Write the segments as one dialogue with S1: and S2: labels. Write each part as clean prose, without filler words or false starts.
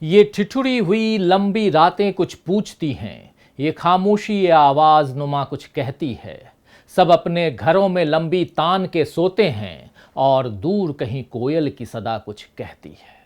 S1: ये ठिठुरी हुई लंबी रातें कुछ पूछती हैं, ये खामोशी ये आवाज नुमा कुछ कहती है। सब अपने घरों में लंबी तान के सोते हैं और दूर कहीं कोयल की सदा कुछ कहती है।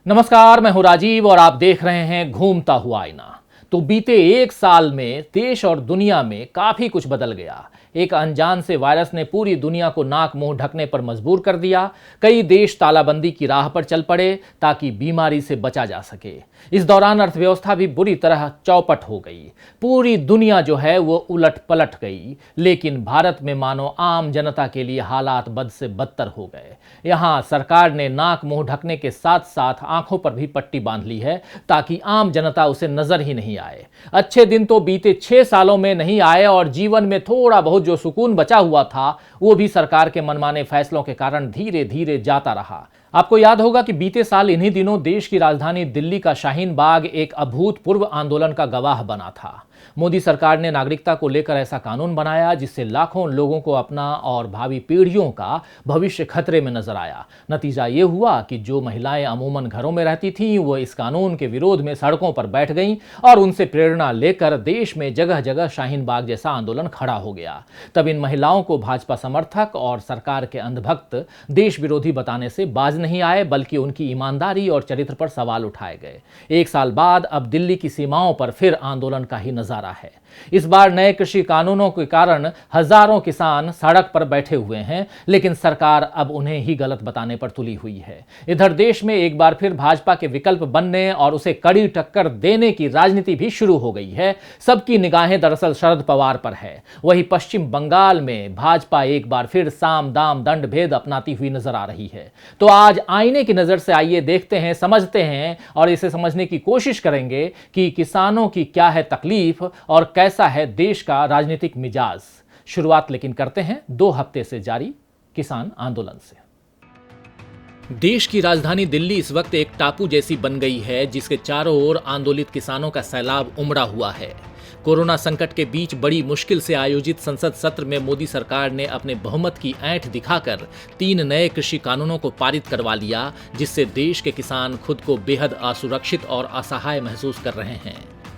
S1: नमस्कार, मैं हूं राजीव और आप देख रहे हैं घूमता हुआ आईना। तो बीते एक साल में देश और दुनिया में काफी कुछ बदल गया। एक अनजान से वायरस ने पूरी दुनिया को नाक मुंह ढकने पर मजबूर कर दिया। कई देश तालाबंदी की राह पर चल पड़े ताकि बीमारी से बचा जा सके। इस दौरान अर्थव्यवस्था भी बुरी तरह चौपट हो गई। पूरी दुनिया जो है वो उलट पलट गई, लेकिन भारत में मानो आम जनता के लिए हालात बद से बदतर हो गए। यहाँ सरकार ने नाक मुंह ढकने के साथ साथ आंखों पर भी पट्टी बांध ली है ताकि आम जनता उसे नजर ही नहीं आए। अच्छे दिन तो बीते 6 सालों में नहीं आए और जीवन में थोड़ा बहुत जो सुकून बचा हुआ था वो भी सरकार के मनमाने फैसलों के कारण धीरे धीरे जाता रहा। आपको याद होगा कि बीते साल इन्हीं दिनों देश की राजधानी दिल्ली का शाहीन बाग एक अभूतपूर्व आंदोलन का गवाह बना था। मोदी सरकार ने नागरिकता को लेकर ऐसा कानून बनाया जिससे लाखों लोगों को अपना और भावी पीढ़ियों का भविष्य खतरे में नजर आया। नतीजा ये हुआ कि जो महिलाएं अमूमन घरों में रहती थीं वो इस कानून के विरोध में सड़कों पर बैठ गईं और उनसे प्रेरणा लेकर देश में जगह जगह शाहीन बाग जैसा आंदोलन खड़ा हो गया। तब इन महिलाओं को भाजपा समर्थक और सरकार के अंधभक्त देश विरोधी बताने से बाज नहीं आए, बल्कि उनकी ईमानदारी और चरित्र पर सवाल उठाए गए। एक साल बाद अब दिल्ली की सीमाओं पर फिर आंदोलन का ही नजारा है। इस बार नए कृषि कानूनों के कारण हजारों किसान सड़क पर बैठे हुए हैं, लेकिन सरकार अब उन्हें ही गलत बताने पर तुली हुई है। इधर देश में एक बार फिर भाजपा के विकल्प बनने और उसे कड़ी टक्कर देने की राजनीति भी शुरू हो गई है। सबकी निगाहें दरअसल शरद पवार पर है। वहीं पश्चिम बंगाल में भाजपा एक बार फिर साम दाम दंड भेद अपनाती हुई नजर आ रही है। तो आज आईने की नजर से आइए देखते हैं, समझते हैं और इसे समझने की कोशिश करेंगे कि किसानों की क्या है तकलीफ और कैसा है देश का राजनीतिक मिजाज। शुरुआत लेकिन करते हैं 2 हफ्ते से जारी किसान आंदोलन से। देश की राजधानी दिल्ली इस वक्त एक टापू जैसी बन गई है जिसके चारों ओर आंदोलित किसानों का सैलाब उमड़ा हुआ है। कोरोना संकट के बीच बड़ी मुश्किल से आयोजित संसद सत्र में मोदी सरकार ने अपने बहुमत की ऐंठ दिखाकर 3 नए कृषि कानूनों को पारित करवा लिया, जिससे देश के किसान खुद को बेहद असुरक्षित और असहाय महसूस कर रहे हैं।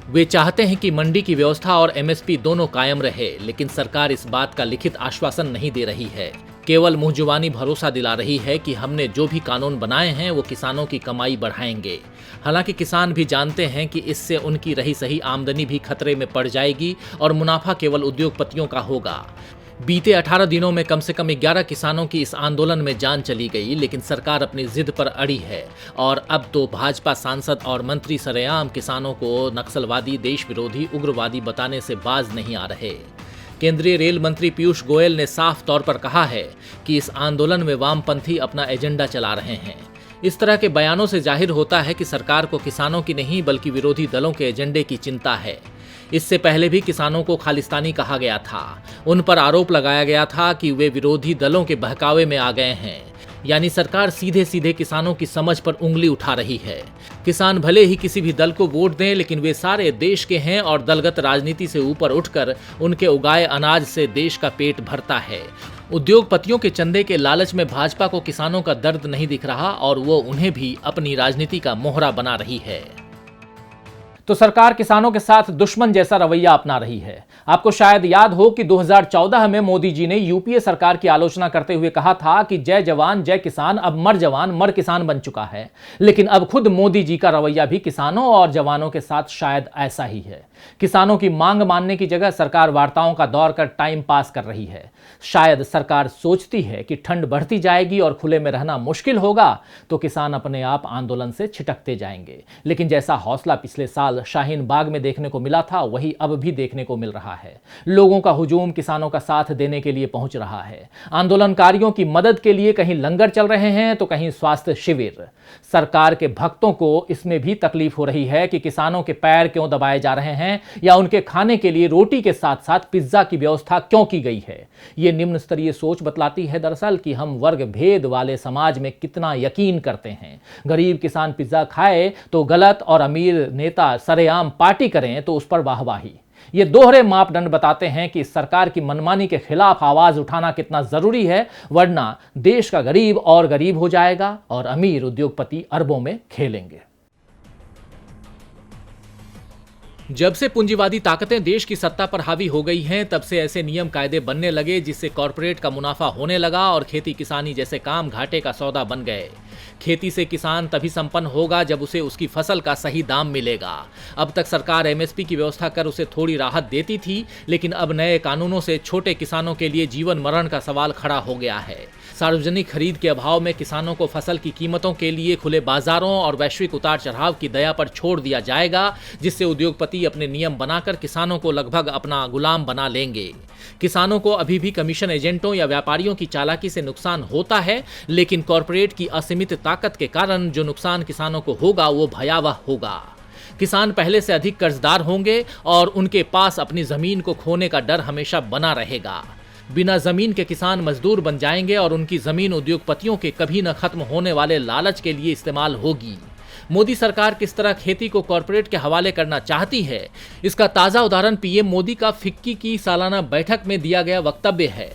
S1: वे चाहते हैं कि मंडी की व्यवस्था और एमएसपी दोनों कायम रहे, लेकिन सरकार इस बात का लिखित आश्वासन नहीं दे रही है। केवल मुंहजुबानी भरोसा दिला रही है कि हमने जो भी कानून बनाए हैं वो किसानों की कमाई बढ़ाएंगे। हालांकि किसान भी जानते हैं कि इससे उनकी रही सही आमदनी भी खतरे में पड़ जाएगी और मुनाफा केवल उद्योगपतियों का होगा। बीते 18 दिनों में कम से कम 11 किसानों की इस आंदोलन में जान चली गई, लेकिन सरकार अपनी जिद पर अड़ी है और अब तो भाजपा सांसद और मंत्री सरेआम किसानों को नक्सलवादी, देश विरोधी, उग्रवादी बताने से बाज नहीं आ रहे। केंद्रीय रेल मंत्री पीयूष गोयल ने साफ तौर पर कहा है कि इस आंदोलन में वामपंथी अपना एजेंडा चला रहे हैं। इस तरह के बयानों से जाहिर होता है कि सरकार को किसानों की नहीं बल्कि विरोधी दलों के एजेंडे की चिंता है। इससे पहले भी किसानों को खालिस्तानी कहा गया था। उन पर आरोप लगाया गया था कि वे विरोधी दलों के बहकावे में आ गए हैं। यानी सरकार सीधे सीधे किसानों की समझ पर उंगली उठा रही है। किसान भले ही किसी भी दल को वोट दें, लेकिन वे सारे देश के हैं और दलगत राजनीति से ऊपर उठकर उनके उगाए अनाज से देश का पेट भरता है। उद्योगपतियों के चंदे के लालच में भाजपा को किसानों का दर्द नहीं दिख रहा और वो उन्हें भी अपनी राजनीति का मोहरा बना रही है। तो सरकार किसानों के साथ दुश्मन जैसा रवैया अपना रही है। आपको शायद याद हो कि 2014 में मोदी जी ने यूपीए सरकार की आलोचना करते हुए कहा था कि जय जवान जय किसान अब मर जवान मर किसान बन चुका है। लेकिन अब खुद मोदी जी का रवैया भी किसानों और जवानों के साथ शायद ऐसा ही है। किसानों की मांग मानने की जगह सरकार वार्ताओं का दौर कर टाइम पास कर रही है। शायद सरकार सोचती है कि ठंड बढ़ती जाएगी और खुले में रहना मुश्किल होगा तो किसान अपने आप आंदोलन से छिटकते जाएंगे। लेकिन जैसा हौसला पिछले साल शाहीन बाग में देखने को मिला था वही अब भी देखने को मिल रहा है। लोगों का हुजूम किसानों का साथ देने के लिए पहुंच रहा है। आंदोलनकारियों की मदद के लिए कहीं लंगर चल रहे हैं तो कहीं स्वास्थ्य शिविर। सरकार के भक्तों को इसमें भी तकलीफ हो रही है कि किसानों के पैर क्यों दबाए जा रहे हैं या उनके खाने के लिए रोटी के साथ साथ पिज्जा की व्यवस्था क्यों की गई है। यह निम्न स्तरीय सोच बतलाती है दरअसल कि हम वर्ग भेद वाले समाज में कितना यकीन करते हैं। गरीब किसान पिज्जा खाए तो गलत और अमीर नेता सरेआम पार्टी करें तो उस पर वाहवाही। ये दोहरे मापदंड बताते हैं कि सरकार की मनमानी के खिलाफ आवाज उठाना कितना जरूरी है, वरना देश का गरीब और गरीब हो जाएगा और अमीर उद्योगपति अरबों में खेलेंगे। जब से पूंजीवादी ताकतें देश की सत्ता पर हावी हो गई हैं, तब से ऐसे नियम कायदे बनने लगे जिससे कॉरपोरेट का मुनाफा होने लगा और खेती किसानी जैसे काम घाटे का सौदा बन गए। खेती से किसान तभी संपन्न होगा जब उसे उसकी फसल का सही दाम मिलेगा। अब तक सरकार एमएसपी की व्यवस्था कर उसे थोड़ी राहत देती थी, लेकिन अब नए कानूनों से छोटे किसानों के लिए जीवन मरण का सवाल खड़ा हो गया है। सार्वजनिक खरीद के अभाव में किसानों को फसल की कीमतों के लिए खुले बाजारों और वैश्विक उतार चढ़ाव की दया पर छोड़ दिया जाएगा, जिससे उद्योगपति अपने नियम बनाकर किसानों को लगभग अपना गुलाम बना लेंगे। किसानों को अभी भी कमीशन एजेंटों या व्यापारियों की चालाकी से नुकसान होता है, लेकिन कॉरपोरेट की असीमित ताकत के कारण जो नुकसान किसानों को होगा वो भयावह होगा। किसान पहले से अधिक कर्जदार होंगे और उनके पास अपनी जमीन को खोने का डर हमेशा बना रहेगा। बिना जमीन के किसान मजदूर बन जाएंगे और उनकी जमीन उद्योगपतियों के कभी न खत्म होने वाले लालच के लिए इस्तेमाल होगी। मोदी सरकार किस तरह खेती को कॉरपोरेट के हवाले करना चाहती है, इसका ताजा उदाहरण पीएम मोदी का फिक्की की सालाना बैठक में दिया गया वक्तव्य है,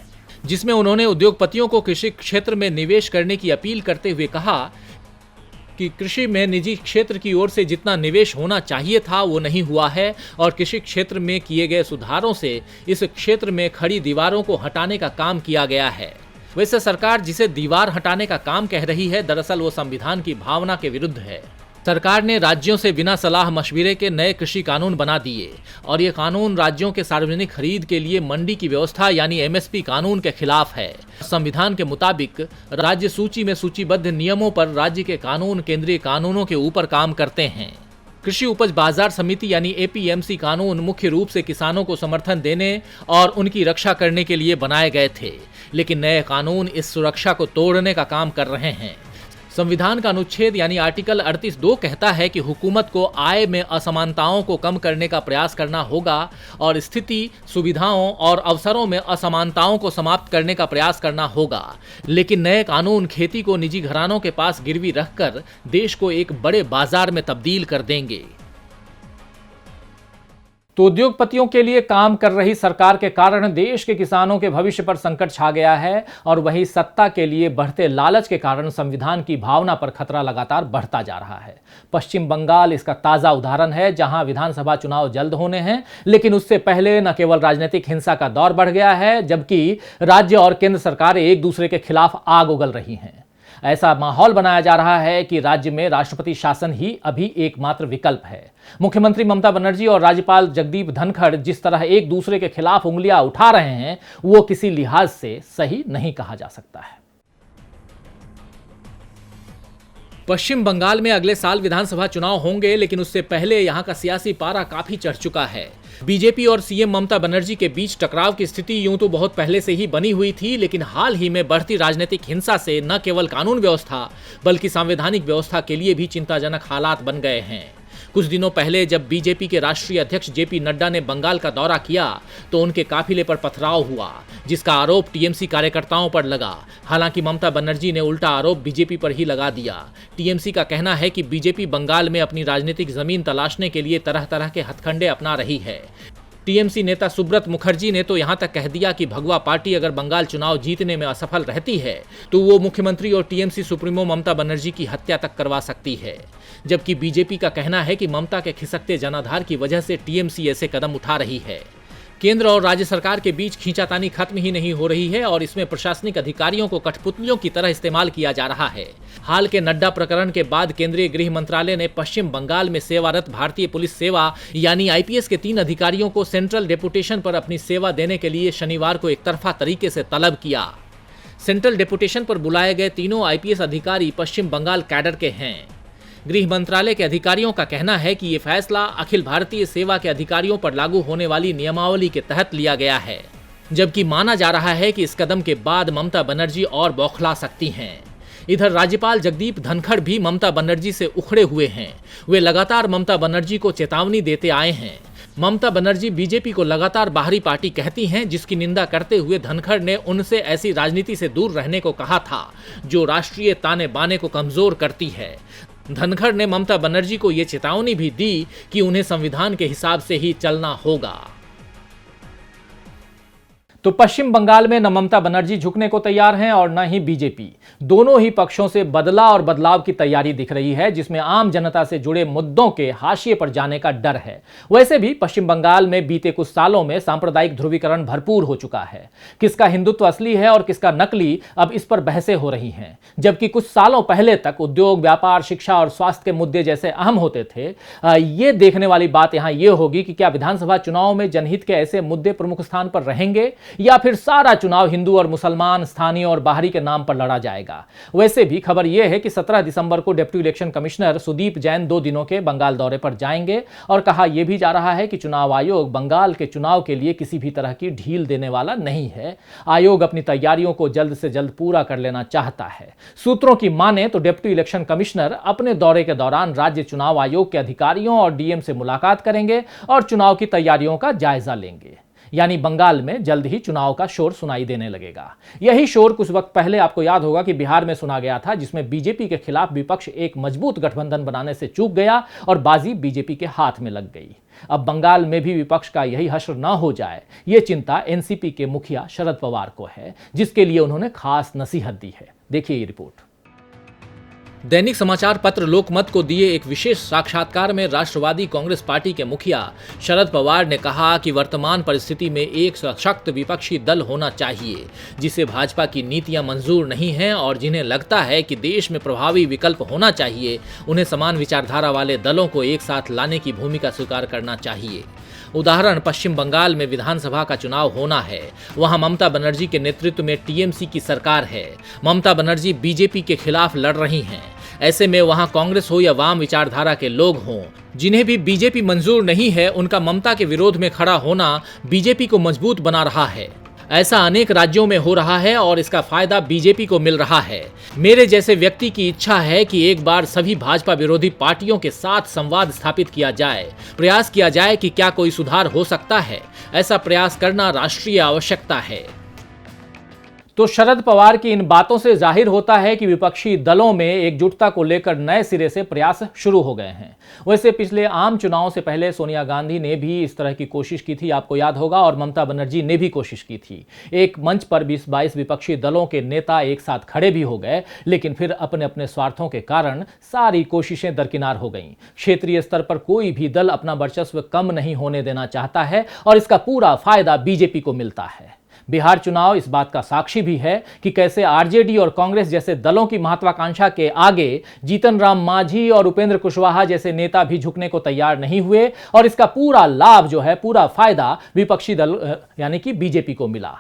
S1: जिसमें उन्होंने उद्योगपतियों को कृषि क्षेत्र में निवेश करने की अपील करते हुए कहा कि कृषि में निजी क्षेत्र की ओर से जितना निवेश होना चाहिए था वो नहीं हुआ है और कृषि क्षेत्र में किए गए सुधारों से इस क्षेत्र में खड़ी दीवारों को हटाने का काम किया गया है। वैसे सरकार जिसे दीवार हटाने का काम कह रही है, दरअसल वो संविधान की भावना के विरुद्ध है। सरकार ने राज्यों से बिना सलाह मशविरे के नए कृषि कानून बना दिए और ये कानून राज्यों के सार्वजनिक खरीद के लिए मंडी की व्यवस्था यानी एमएसपी कानून के खिलाफ है। संविधान के मुताबिक राज्य सूची में सूचीबद्ध नियमों पर राज्य के कानून केंद्रीय कानूनों के ऊपर काम करते हैं। कृषि उपज बाजार समिति यानी एपीएमसी कानून मुख्य रूप से किसानों को समर्थन देने और उनकी रक्षा करने के लिए बनाए गए थे, लेकिन नए कानून इस सुरक्षा को तोड़ने का काम कर रहे हैं। संविधान का अनुच्छेद यानी आर्टिकल 38(2) कहता है कि हुकूमत को आय में असमानताओं को कम करने का प्रयास करना होगा और स्थिति, सुविधाओं और अवसरों में असमानताओं को समाप्त करने का प्रयास करना होगा। लेकिन नए कानून खेती को निजी घरानों के पास गिरवी रखकर देश को एक बड़े बाजार में तब्दील कर देंगे। तो उद्योगपतियों के लिए काम कर रही सरकार के कारण देश के किसानों के भविष्य पर संकट छा गया है और वहीं सत्ता के लिए बढ़ते लालच के कारण संविधान की भावना पर खतरा लगातार बढ़ता जा रहा है। पश्चिम बंगाल इसका ताजा उदाहरण है, जहां विधानसभा चुनाव जल्द होने हैं, लेकिन उससे पहले न केवल राजनीतिक हिंसा का दौर बढ़ गया है, जबकि राज्य और केंद्र सरकारें एक दूसरे के खिलाफ आग उगल रही हैं। ऐसा माहौल बनाया जा रहा है कि राज्य में राष्ट्रपति शासन ही अभी एकमात्र विकल्प है। मुख्यमंत्री ममता बनर्जी और राज्यपाल जगदीप धनखड़ जिस तरह एक दूसरे के खिलाफ उंगलियां उठा रहे हैं, वो किसी लिहाज से सही नहीं कहा जा सकता है। पश्चिम बंगाल में अगले साल विधानसभा चुनाव होंगे, लेकिन उससे पहले यहां का सियासी पारा काफी चढ़ चुका है। बीजेपी और सीएम ममता बनर्जी के बीच टकराव की स्थिति यूं तो बहुत पहले से ही बनी हुई थी, लेकिन हाल ही में बढ़ती राजनीतिक हिंसा से न केवल कानून व्यवस्था बल्कि संवैधानिक व्यवस्था के लिए भी चिंताजनक हालात बन गए हैं। कुछ दिनों पहले जब बीजेपी के राष्ट्रीय अध्यक्ष जेपी नड्डा ने बंगाल का दौरा किया तो उनके काफिले पर पथराव हुआ, जिसका आरोप टीएमसी कार्यकर्ताओं पर लगा। हालांकि ममता बनर्जी ने उल्टा आरोप बीजेपी पर ही लगा दिया। टीएमसी का कहना है कि बीजेपी बंगाल में अपनी राजनीतिक जमीन तलाशने के लिए तरह तरह के हथकंडे अपना रही है। टीएमसी नेता सुब्रत मुखर्जी ने तो यहां तक कह दिया कि भगवा पार्टी अगर बंगाल चुनाव जीतने में असफल रहती है तो वो मुख्यमंत्री और टीएमसी सुप्रीमो ममता बनर्जी की हत्या तक करवा सकती है। जबकि बीजेपी का कहना है कि ममता के खिसकते जनाधार की वजह से टीएमसी ऐसे कदम उठा रही है। केंद्र और राज्य सरकार के बीच खींचातानी खत्म ही नहीं हो रही है और इसमें प्रशासनिक अधिकारियों को कठपुतलियों की तरह इस्तेमाल किया जा रहा है। हाल के नड्डा प्रकरण के बाद केंद्रीय गृह मंत्रालय ने पश्चिम बंगाल में सेवारत भारतीय पुलिस सेवा यानी आईपीएस के 3 अधिकारियों को सेंट्रल डेपुटेशन पर अपनी सेवा देने के लिए शनिवार को एकतरफा तरीके से तलब किया। सेंट्रल डेपुटेशन पर बुलाए गए तीनों आईपीएस अधिकारी पश्चिम बंगाल कैडर के हैं। गृह मंत्रालय के अधिकारियों का कहना है कि ये फैसला अखिल भारतीय सेवा के अधिकारियों पर लागू होने वाली नियमावली के तहत लिया गया है, जबकि माना जा रहा है कि इस कदम के बाद ममता बनर्जी और बौखला सकती हैं। इधर राज्यपाल जगदीप धनखड़ भी ममता बनर्जी से उखड़े हुए हैं। वे लगातार ममता बनर्जी को चेतावनी देते आए हैं। ममता बनर्जी बीजेपी को लगातार बाहरी पार्टी कहती हैं, जिसकी निंदा करते हुए धनखड़ ने उनसे ऐसी राजनीति से दूर रहने को कहा था जो राष्ट्रीय ताने बाने को कमजोर करती है। धनखड़ ने ममता बनर्जी को यह चेतावनी भी दी कि उन्हें संविधान के हिसाब से ही चलना होगा। तो पश्चिम बंगाल में न ममता बनर्जी झुकने को तैयार हैं और न ही बीजेपी। दोनों ही पक्षों से बदला और बदलाव की तैयारी दिख रही है, जिसमें आम जनता से जुड़े मुद्दों के हाशिए पर जाने का डर है। वैसे भी पश्चिम बंगाल में बीते कुछ सालों में सांप्रदायिक ध्रुवीकरण भरपूर हो चुका है। किसका हिंदुत्व असली है और किसका नकली, अब इस पर बहसें हो रही हैं। जबकि कुछ सालों पहले तक उद्योग, व्यापार, शिक्षा और स्वास्थ्य के मुद्दे जैसे अहम होते थे, ये देखने वाली बात यहां यह होगी कि क्या विधानसभा चुनाव में जनहित के ऐसे मुद्दे प्रमुख स्थान पर रहेंगे या फिर सारा चुनाव हिंदू और मुसलमान, स्थानीय और बाहरी के नाम पर लड़ा जाएगा। वैसे भी खबर यह है कि 17 दिसंबर को deputy election commissioner Sudeep Jain 2 दिनों के बंगाल दौरे पर जाएंगे और कहा यह भी जा रहा है कि चुनाव आयोग बंगाल के चुनाव के लिए किसी भी तरह की ढील देने वाला नहीं है। आयोग अपनी तैयारियों को जल्द से जल्द पूरा कर लेना चाहता है। सूत्रों की माने तो डिप्टी इलेक्शन कमिश्नर अपने दौरे के दौरान राज्य चुनाव आयोग के अधिकारियों और डीएम से मुलाकात करेंगे और चुनाव की तैयारियों का जायजा लेंगे। यानी बंगाल में जल्द ही चुनाव का शोर सुनाई देने लगेगा। यही शोर कुछ वक्त पहले आपको याद होगा कि बिहार में सुना गया था, जिसमें बीजेपी के खिलाफ विपक्ष एक मजबूत गठबंधन बनाने से चूक गया और बाजी बीजेपी के हाथ में लग गई। अब बंगाल में भी विपक्ष का यही हश्र न हो जाए, यह चिंता एनसीपी के मुखिया शरद पवार को है, जिसके लिए उन्होंने खास नसीहत दी है। देखिए ये रिपोर्ट। दैनिक समाचार पत्र लोकमत को दिए एक विशेष साक्षात्कार में राष्ट्रवादी कांग्रेस पार्टी के मुखिया शरद पवार ने कहा कि वर्तमान परिस्थिति में एक सशक्त विपक्षी दल होना चाहिए, जिसे भाजपा की नीतियां मंजूर नहीं हैं और जिन्हें लगता है कि देश में प्रभावी विकल्प होना चाहिए, उन्हें समान विचारधारा वाले दलों को एक साथ लाने की भूमिका स्वीकार करना चाहिए। उदाहरण पश्चिम बंगाल में विधानसभा का चुनाव होना है। वहां ममता बनर्जी के नेतृत्व में टीएमसी की सरकार है। ममता बनर्जी बीजेपी के खिलाफ लड़ रही हैं। ऐसे में वहां कांग्रेस हो या वाम विचारधारा के लोग हों, जिन्हें भी बीजेपी मंजूर नहीं है, उनका ममता के विरोध में खड़ा होना बीजेपी को मजबूत बना रहा है। ऐसा अनेक राज्यों में हो रहा है और इसका फायदा बीजेपी को मिल रहा है। मेरे जैसे व्यक्ति की इच्छा है कि एक बार सभी भाजपा विरोधी पार्टियों के साथ संवाद स्थापित किया जाए, प्रयास किया जाए कि क्या कोई सुधार हो सकता है। ऐसा प्रयास करना राष्ट्रीय आवश्यकता है। तो शरद पवार की इन बातों से जाहिर होता है कि विपक्षी दलों में एकजुटता को लेकर नए सिरे से प्रयास शुरू हो गए हैं। वैसे पिछले आम चुनाव से पहले सोनिया गांधी ने भी इस तरह की कोशिश की थी, आपको याद होगा, और ममता बनर्जी ने भी कोशिश की थी। एक मंच पर 20-22 विपक्षी दलों के नेता एक साथ खड़े भी हो गए, लेकिन फिर अपने अपने स्वार्थों के कारण सारी कोशिशें दरकिनार हो गईं। क्षेत्रीय स्तर पर कोई भी दल अपना वर्चस्व कम नहीं होने देना चाहता है और इसका पूरा फायदा बीजेपी को मिलता है। बिहार चुनाव इस बात का साक्षी भी है कि कैसे आरजेडी और कांग्रेस जैसे दलों की महत्वाकांक्षा के आगे जीतन राम मांझी और उपेंद्र कुशवाहा जैसे नेता भी झुकने को तैयार नहीं हुए और इसका पूरा लाभ जो है, पूरा फायदा विपक्षी दल यानी कि बीजेपी को मिला।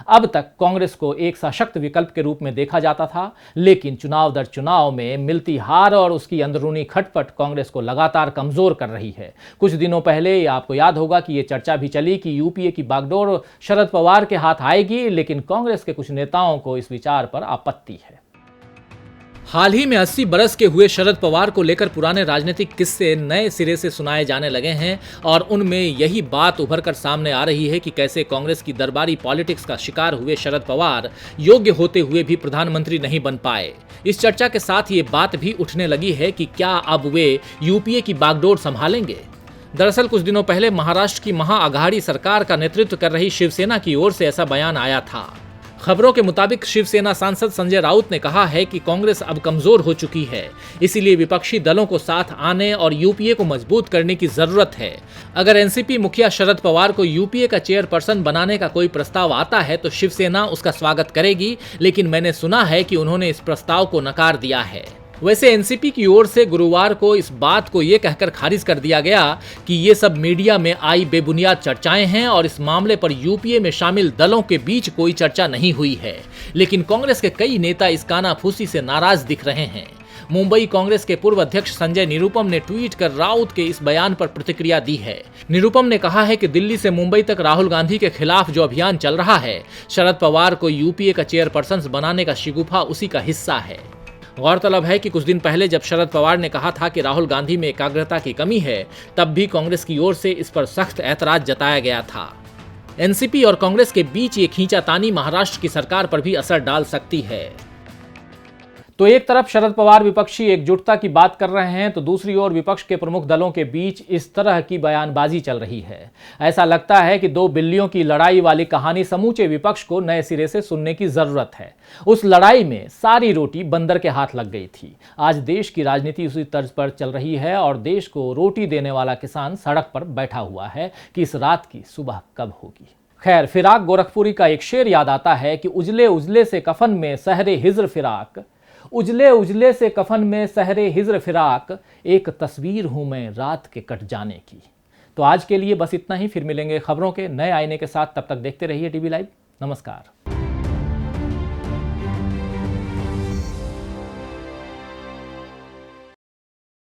S1: अब तक कांग्रेस को एक सशक्त विकल्प के रूप में देखा जाता था, लेकिन चुनाव दर चुनाव में मिलती हार और उसकी अंदरूनी खटपट कांग्रेस को लगातार कमजोर कर रही है। कुछ दिनों पहले आपको याद होगा कि यह चर्चा भी चली कि यूपीए की बागडोर शरद पवार के हाथ आएगी, लेकिन कांग्रेस के कुछ नेताओं को इस विचार पर आपत्ति है। हाल ही में 80 बरस के हुए शरद पवार को लेकर पुराने राजनीतिक किस्से नए सिरे से सुनाए जाने लगे हैं और उनमें यही बात उभर कर सामने आ रही है कि कैसे कांग्रेस की दरबारी पॉलिटिक्स का शिकार हुए शरद पवार योग्य होते हुए भी प्रधानमंत्री नहीं बन पाए। इस चर्चा के साथ ये बात भी उठने लगी है कि क्या अब वे यूपीए की बागडोर संभालेंगे। दरअसल कुछ दिनों पहले महाराष्ट्र की महाअघाड़ी सरकार का नेतृत्व कर रही शिवसेना की ओर से ऐसा बयान आया था। खबरों के मुताबिक शिवसेना सांसद संजय राउत ने कहा है कि कांग्रेस अब कमजोर हो चुकी है, इसीलिए विपक्षी दलों को साथ आने और यूपीए को मजबूत करने की जरूरत है। अगर एनसीपी मुखिया शरद पवार को यूपीए का चेयरपर्सन बनाने का कोई प्रस्ताव आता है तो शिवसेना उसका स्वागत करेगी, लेकिन मैंने सुना है कि उन्होंने इस प्रस्ताव को नकार दिया है। वैसे एनसीपी की ओर से गुरुवार को इस बात को ये कहकर खारिज कर दिया गया कि ये सब मीडिया में आई बेबुनियाद चर्चाएं हैं और इस मामले पर यूपीए में शामिल दलों के बीच कोई चर्चा नहीं हुई है। लेकिन कांग्रेस के कई नेता इस कानाफूसी से नाराज दिख रहे हैं। मुंबई कांग्रेस के पूर्व अध्यक्ष संजय निरुपम ने ट्वीट कर राउत के इस बयान पर प्रतिक्रिया दी है। निरुपम ने कहा है कि दिल्ली से मुंबई तक राहुल गांधी के खिलाफ जो अभियान चल रहा है, शरद पवार को यूपीए का चेयरपर्सन बनाने का शिगुफा उसी का हिस्सा है। गौरतलब है कि कुछ दिन पहले जब शरद पवार ने कहा था कि राहुल गांधी में एकाग्रता की कमी है, तब भी कांग्रेस की ओर से इस पर सख्त ऐतराज जताया गया था। एनसीपी और कांग्रेस के बीच ये खींचातानी महाराष्ट्र की सरकार पर भी असर डाल सकती है। तो एक तरफ शरद पवार विपक्षी एकजुटता की बात कर रहे हैं, तो दूसरी ओर विपक्ष के प्रमुख दलों के बीच इस तरह की बयानबाजी चल रही है। ऐसा लगता है कि दो बिल्लियों की लड़ाई वाली कहानी समूचे विपक्ष को नए सिरे से सुनने की जरूरत है। उस लड़ाई में सारी रोटी बंदर के हाथ लग गई थी। आज देश की राजनीति उसी तर्ज पर चल रही है और देश को रोटी देने वाला किसान सड़क पर बैठा हुआ है कि इस रात की सुबह कब होगी। खैर, फिराक गोरखपुरी का एक शेर याद आता है कि उजले उजले से कफन में सहरे हिज्र फिराक, उजले उजले से कफन में सहरे हिज्र फिराक, एक तस्वीर हूं मैं रात के कट जाने की। तो आज के लिए बस इतना ही। फिर मिलेंगे खबरों के नए आईने के साथ। तब तक देखते रहिए टीवी लाइव। नमस्कार।